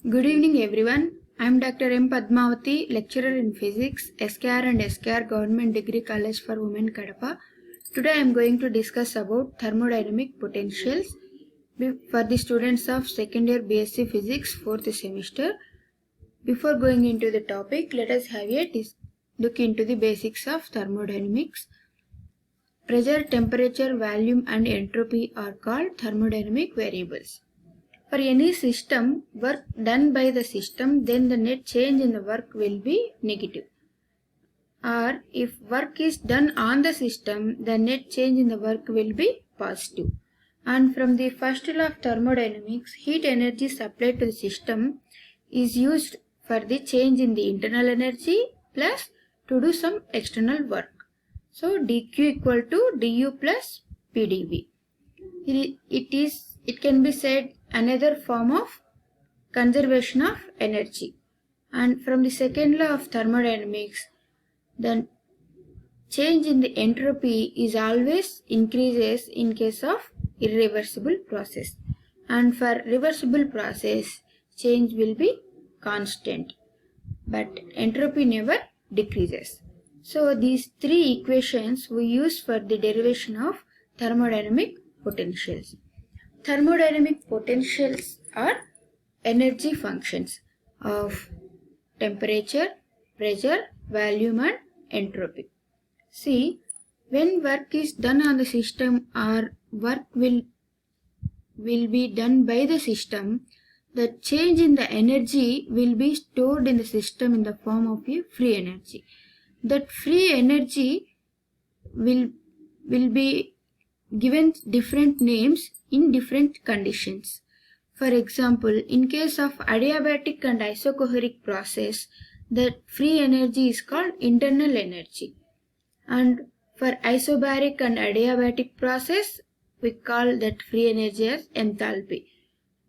Good evening everyone. I am Dr. M. Padmavati, lecturer in physics, SKR and SKR Government Degree College for Women, Kadapa. Today I am going to discuss about thermodynamic potentials for the students of second year BSc Physics 4th semester. Before going into the topic, let us have a look into the basics of thermodynamics. Pressure, temperature, volume and entropy are called thermodynamic variables. For any system, work done by the system, then the net change in the work will be negative. Or if work is done on the system, the net change in the work will be positive. And from the first law of thermodynamics, heat energy supplied to the system is used for the change in the internal energy plus to do some external work. So dq equal to du plus pdv. It can be said another form of conservation of energy. And from the second law of thermodynamics, the change in the entropy is always increases in case of irreversible process. And for reversible process, change will be constant, but entropy never decreases. So these three equations we use for the derivation of thermodynamic potentials. Thermodynamic potentials are energy functions of temperature, pressure, volume and entropy. See, when work is done on the system or work will be done by the system, the change in the energy will be stored in the system in the form of a free energy. That free energy will be given different names in different conditions. For example, in case of adiabatic and isocoheric process, the free energy is called internal energy. And for isobaric and adiabatic process, we call that free energy as enthalpy.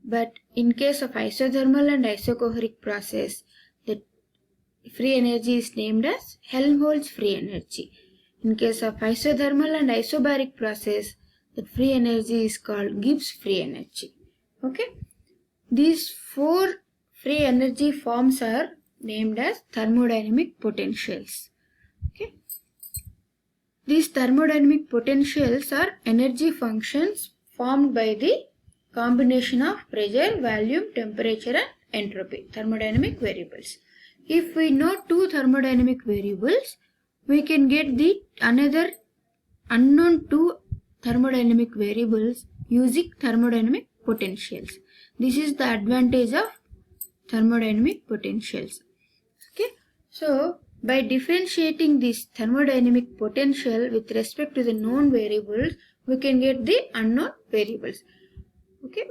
But in case of isothermal and isocoheric process, the free energy is named as Helmholtz free energy. In case of isothermal and isobaric process, the free energy is called Gibbs free energy. Okay. These four free energy forms are named as thermodynamic potentials. Okay. These thermodynamic potentials are energy functions formed by the combination of pressure, volume, temperature and entropy, thermodynamic variables. If we know two thermodynamic variables, we can get the another unknown two thermodynamic variables using thermodynamic potentials. This is the advantage of thermodynamic potentials. Okay. So, by differentiating this thermodynamic potential with respect to the known variables, we can get the unknown variables. Okay.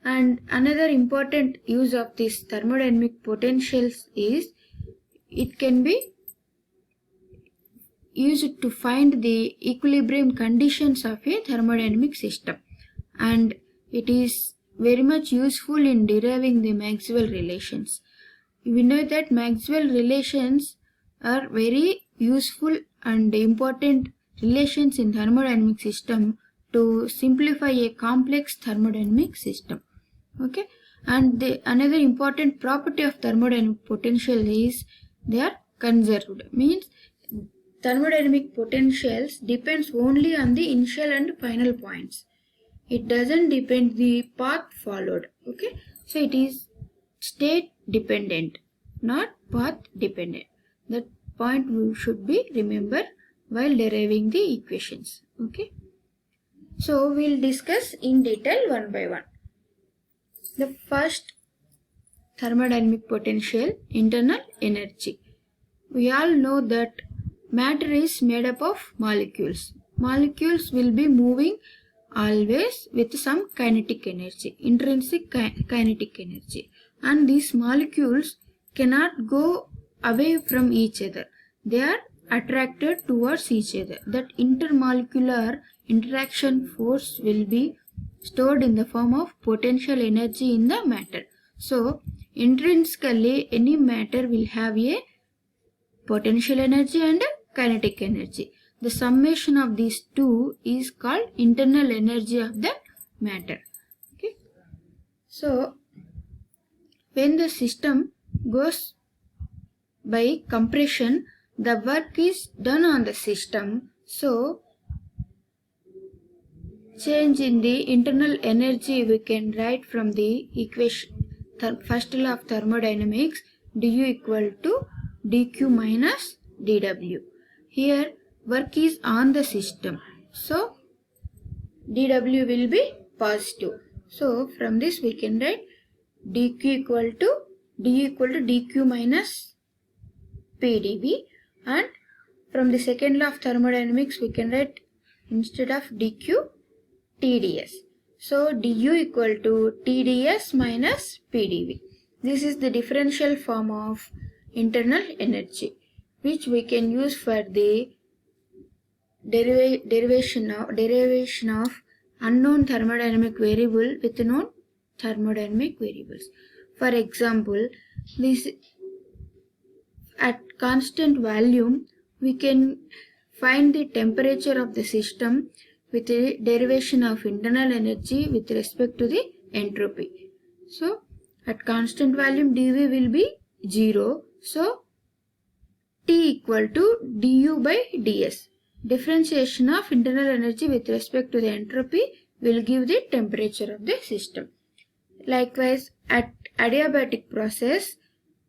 And another important use of this thermodynamic potentials is it can be used to find the equilibrium conditions of a thermodynamic system, and it is very much useful in deriving the Maxwell relations. We know that Maxwell relations are very useful and important relations in thermodynamic system to simplify a complex thermodynamic system. Okay, and another important property of thermodynamic potential is they are conserved. Means thermodynamic potentials depends only on the initial and final points. It doesn't depend the path followed. Okay, so it is state dependent, not path dependent. That point we should be remember while deriving the equations. Okay, so we'll discuss in detail one by one. The first thermodynamic potential, internal energy. We all know that matter is made up of molecules. Molecules will be moving always with some kinetic energy, intrinsic kinetic energy. And these molecules cannot go away from each other. They are attracted towards each other. That intermolecular interaction force will be stored in the form of potential energy in the matter. So, intrinsically any matter will have a potential energy and a kinetic energy. The summation of these two is called internal energy of the matter. Okay. So, when the system goes by compression, the work is done on the system. So change in the internal energy we can write from the equation, first law of thermodynamics, du equal to dq minus dw. Here work is on the system, so dw will be positive. So from this we can write dq equal to dq minus pdv, and from the second law of thermodynamics we can write instead of dq TdS. So du equal to TdS minus PdV. This is the differential form of internal energy, which we can use for the derivation of unknown thermodynamic variable with known thermodynamic variables. For example, this at constant volume we can find the temperature of the system with a derivation of internal energy with respect to the entropy. So at constant volume dV will be 0. So T equal to du by ds. Differentiation of internal energy with respect to the entropy will give the temperature of the system. Likewise, at adiabatic process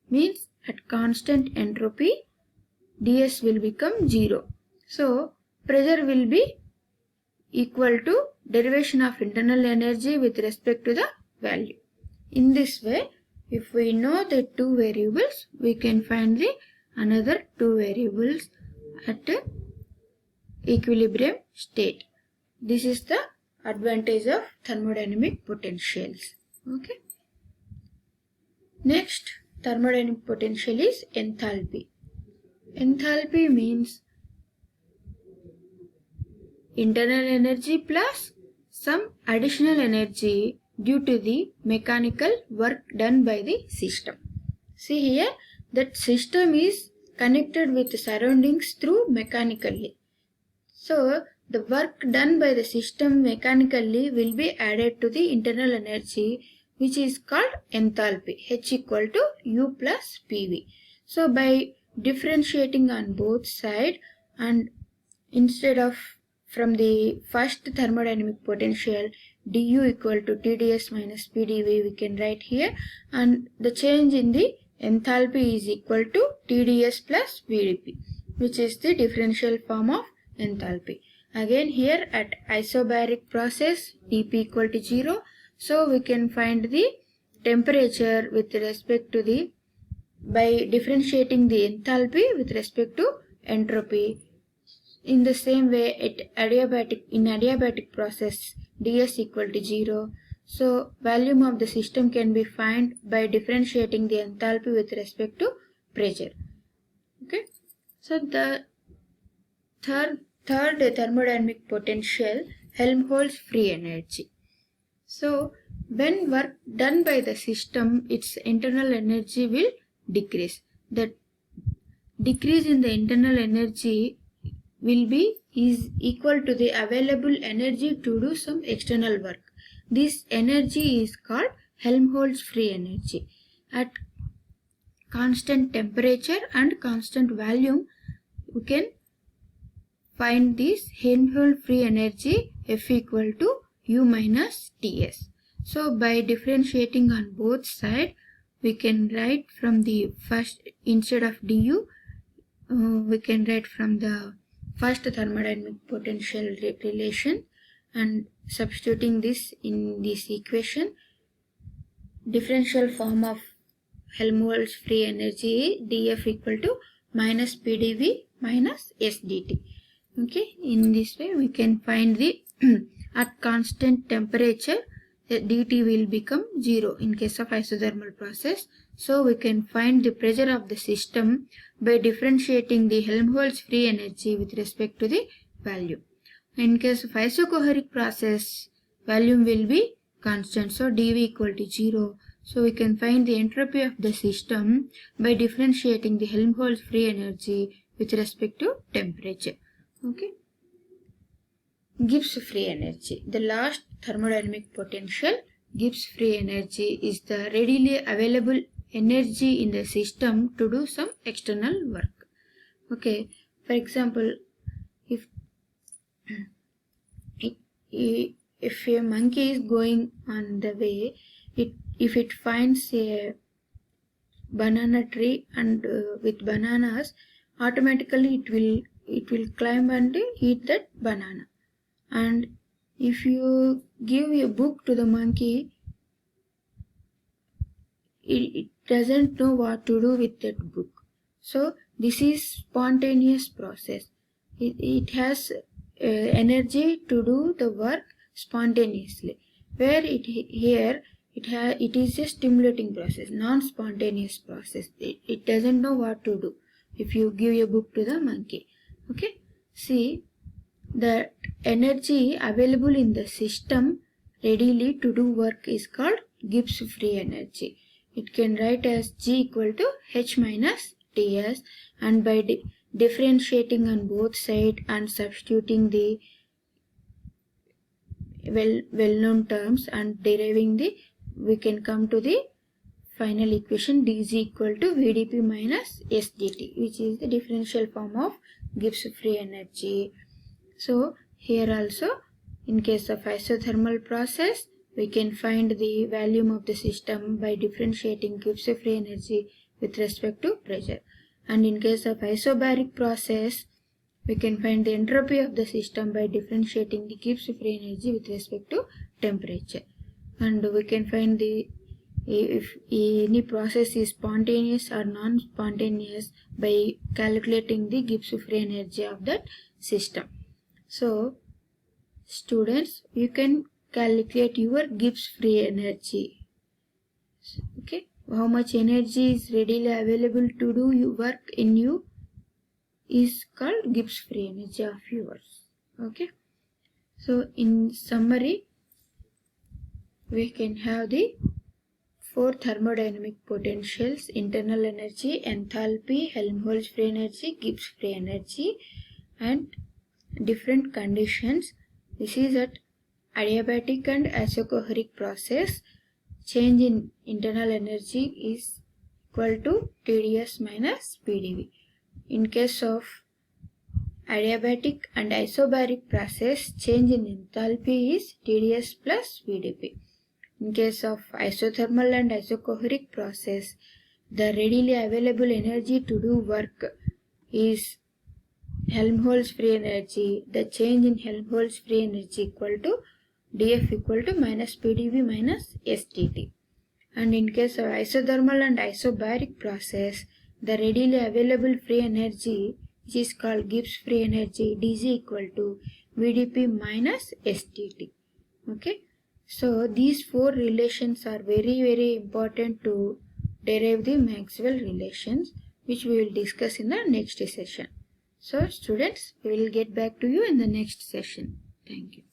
means at constant entropy ds will become 0. So pressure will be equal to derivation of internal energy with respect to the value. In this way, if we know the two variables, we can find the another two variables at equilibrium state. This is the advantage of thermodynamic potentials. Okay. Next, thermodynamic potential is enthalpy. Enthalpy means internal energy plus some additional energy due to the mechanical work done by the system. See here that system is connected with the surroundings through mechanically. So the work done by the system mechanically will be added to the internal energy, which is called enthalpy, H equal to U plus PV. So by differentiating on both sides, and instead of from the first thermodynamic potential du equal to TdS minus PdV we can write here, and the change in the enthalpy is equal to TdS plus VdP, which is the differential form of enthalpy. Again here at isobaric process dP equal to 0, so we can find the temperature with respect to the, by differentiating the enthalpy with respect to entropy. In the same way, in adiabatic process, ds equal to 0. So volume of the system can be found by differentiating the enthalpy with respect to pressure. Okay. So the third thermodynamic potential, Helmholtz free energy. So when work done by the system, its internal energy will decrease. The decrease in the internal energy will be is equal to the available energy to do some external work. This energy is called Helmholtz free energy. At constant temperature and constant volume, we can find this Helmholtz free energy F equal to U minus Ts. So by differentiating on both sides, we can write from the first, instead of du, we can write from the first thermodynamic potential relation, and substituting this in this equation, differential form of Helmholtz free energy dF equal to minus PdV minus SdT. Okay, in this way we can find the at constant temperature the dt will become 0 in case of isothermal process. So we can find the pressure of the system by differentiating the Helmholtz free energy with respect to the value. In case of isocoheric process, volume will be constant, so dV equal to 0. So we can find the entropy of the system by differentiating the Helmholtz free energy with respect to temperature. Okay. Gibbs free energy, the last thermodynamic potential Gibbs free energy is the readily available energy in the system to do some external work. Okay, for example, if a monkey is going on the way, if it finds a banana tree and with bananas, automatically it will climb and eat that banana. And if you give a book to the monkey, it doesn't know what to do with that book. So this is spontaneous process. It has energy to do the work spontaneously, where it is a stimulating process, non-spontaneous process. It doesn't know what to do if you give a book to the monkey. Okay, see, the energy available in the system readily to do work is called Gibbs free energy. It can write as G equal to H minus Ts, and by differentiating on both sides and substituting the well-known terms and deriving we can come to the final equation dz equal to vdp minus sdt, which is the differential form of Gibbs free energy. So here also, in case of isothermal process, we can find the volume of the system by differentiating Gibbs free energy with respect to pressure. And in case of isobaric process, we can find the entropy of the system by differentiating the Gibbs free energy with respect to temperature. And we can find if any process is spontaneous or non-spontaneous by calculating the Gibbs free energy of that system. So, students, you can calculate your Gibbs free energy. Okay, how much energy is readily available to do your work in you is called Gibbs free energy of yours. Okay, so in summary, we can have the four thermodynamic potentials: internal energy, enthalpy, Helmholtz free energy, Gibbs free energy, and different conditions. This is at adiabatic and isocohoric process. Change in internal energy is equal to TdS minus PdV. In case of adiabatic and isobaric process, change in enthalpy is TdS plus VdP. In case of isothermal and isocohoric process, the readily available energy to do work is Helmholtz free energy. The change in Helmholtz free energy equal to dF equal to minus PdV minus SdT. And in case of isothermal and isobaric process, the readily available free energy, which is called Gibbs free energy, dz equal to VdP minus SdT. Okay, so these four relations are very important to derive the Maxwell relations, which we will discuss in the next session. So students, we will get back to you in the next session. Thank you.